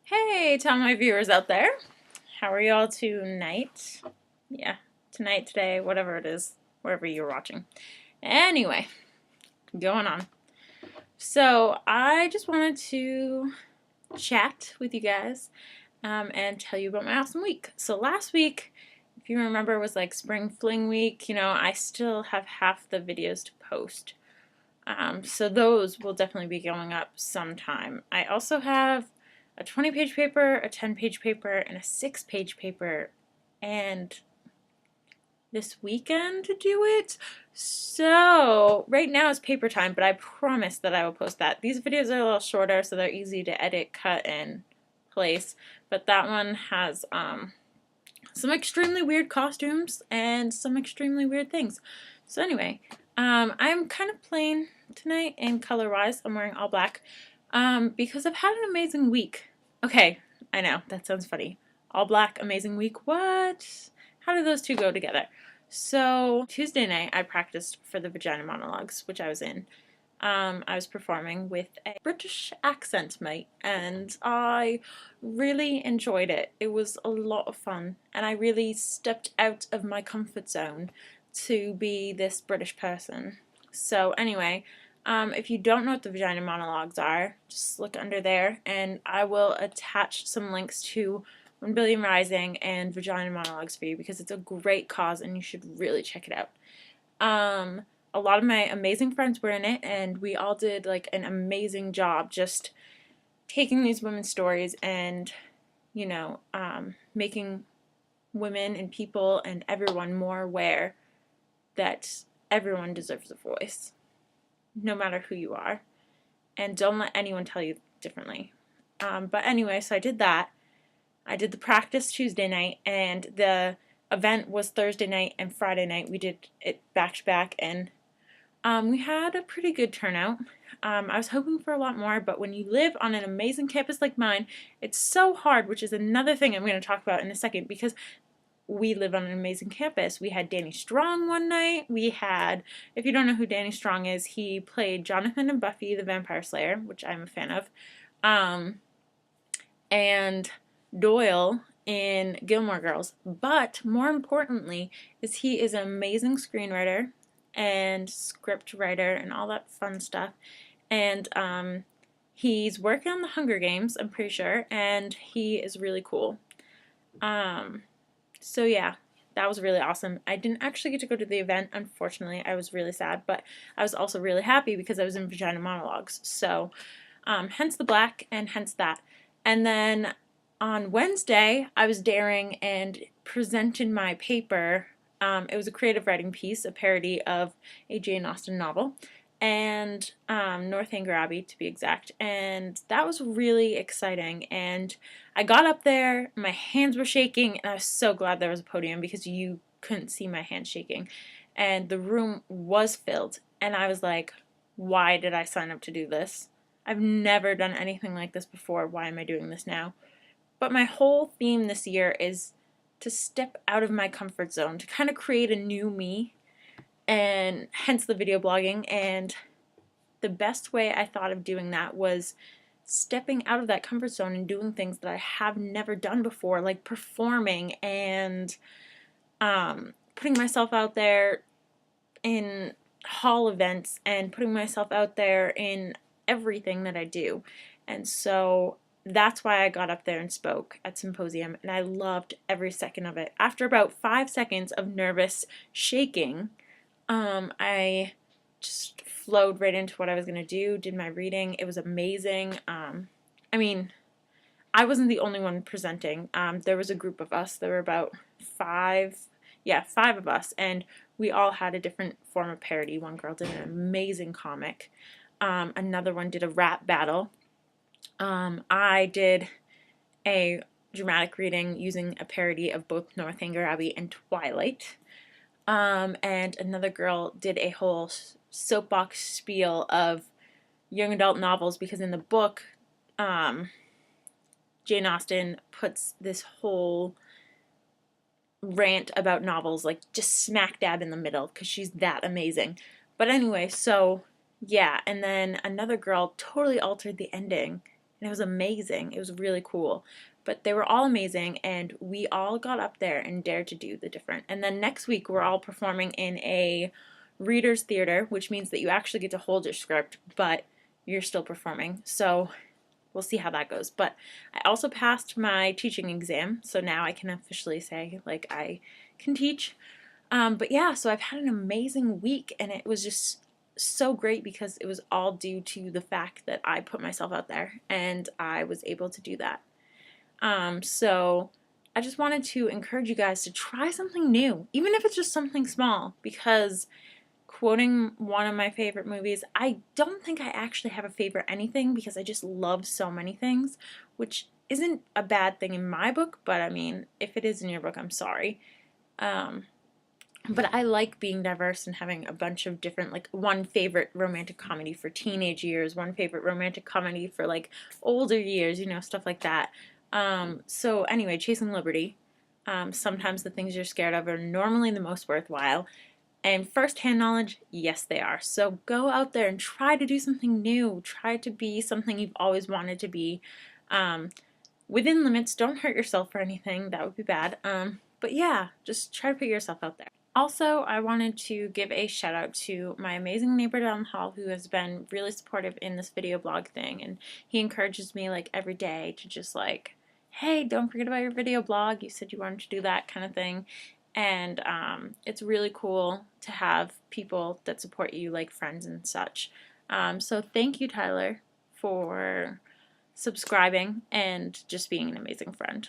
Hey to all my viewers out there. How are y'all tonight? Yeah, tonight, today, whatever it is, wherever you're watching. Anyway, going on. So, I just wanted to chat with you guys and tell you about my awesome week. So, last week, if you remember, was like spring fling week. I still have half the videos to post. So, those will definitely be going up sometime. I also have a 20-page paper, a 10-page paper, and a 6-page paper, and this weekend to do it. So right now is paper time, but I promise that I will post that. These videos are a little shorter, so they're easy to edit, cut, and place, but that one has some extremely weird costumes and some extremely weird things. So anyway, I'm kind of plain tonight in color-wise. I'm wearing all black. Because I've had an amazing week. Okay, I know, that sounds funny. All black, amazing week, what? How do those two go together? So, Tuesday night I practiced for the Vagina Monologues, which I was in. I was performing with a British accent, mate, and I really enjoyed it. It was a lot of fun, and I really stepped out of my comfort zone to be this British person. So anyway, if you don't know what the Vagina Monologues are, just look under there, and I will attach some links to 1 Billion Rising and Vagina Monologues for you because it's a great cause and you should really check it out. A lot of my amazing friends were in it, and we all did like an amazing job just taking these women's stories and, making women and people and everyone more aware that everyone deserves a voice, no matter who you are, and don't let anyone tell you differently. But anyway, so I did that. I did the practice Tuesday night, and the event was Thursday night and Friday night. We did it back to back, and we had a pretty good turnout. I was hoping for a lot more, but when you live on an amazing campus like mine, it's so hard, which is another thing I'm going to talk about in a second, because we live on an amazing campus. We had Danny Strong one night. We had, if you don't know who Danny Strong is, he played Jonathan in Buffy the Vampire Slayer, which I'm a fan of, and Doyle in Gilmore Girls. But more importantly is he is an amazing screenwriter and script writer and all that fun stuff. And he's working on the Hunger Games, I'm pretty sure, and he is really cool. So yeah, that was really awesome. I didn't actually get to go to the event, unfortunately. I was really sad, but I was also really happy because I was in Vagina Monologues. So hence the black and hence that. And then on Wednesday, I was daring and presented my paper. It was a creative writing piece, a parody of a Jane Austen novel, and Northanger Abbey to be exact, and that was really exciting. And I got up there, my hands were shaking, and I was so glad there was a podium because you couldn't see my hands shaking, and the room was filled, and I was like, why did I sign up to do this? I've never done anything like this before. Why am I doing this now? But my whole theme this year is to step out of my comfort zone, to kind of create a new me, and hence the video blogging. And the best way I thought of doing that was stepping out of that comfort zone and doing things that I have never done before, like performing and putting myself out there in hall events and putting myself out there in everything that I do. And so that's why I got up there and spoke at Symposium, and I loved every second of it. After about 5 seconds of nervous shaking, I just flowed right into what I was going to do, did my reading. It was amazing. I mean, I wasn't the only one presenting. There was a group of us. There were about five of us, and we all had a different form of parody. One girl did an amazing comic. Another one did a rap battle. I did a dramatic reading using a parody of both Northanger Abbey and Twilight. And another girl did a whole soapbox spiel of young adult novels, because in the book, Jane Austen puts this whole rant about novels like just smack dab in the middle because she's that amazing. But anyway, so yeah, and then another girl totally altered the ending and it was amazing. It was really cool. But they were all amazing, and we all got up there and dared to do the different. And then next week, we're all performing in a reader's theater, which means that you actually get to hold your script, but you're still performing. So we'll see how that goes. But I also passed my teaching exam, so now I can officially say, like, I can teach. But yeah, so I've had an amazing week, and it was just so great because it was all due to the fact that I put myself out there and I was able to do that. So I just wanted to encourage you guys to try something new, even if it's just something small, because quoting one of my favorite movies, I don't think I actually have a favorite anything because I just love so many things, which isn't a bad thing in my book, but I mean, if it is in your book, I'm sorry. Um, but I like being diverse and having a bunch of different, like one favorite romantic comedy for teenage years, one favorite romantic comedy for like older years, you know, stuff like that. So anyway, Chasing Liberty. Sometimes the things you're scared of are normally the most worthwhile. And first-hand knowledge, yes, they are. So go out there and try to do something new. Try to be something you've always wanted to be. Um, Within limits, don't hurt yourself or anything. That would be bad. But yeah, just try to put yourself out there. Also, I wanted to give a shout out to my amazing neighbor down the hall who has been really supportive in this video blog thing, and he encourages me like every day to just like, hey, don't forget about your video blog. You said you wanted to do that kind of thing. And it's really cool to have people that support you, like friends and such. So thank you, Tyler, for subscribing and just being an amazing friend.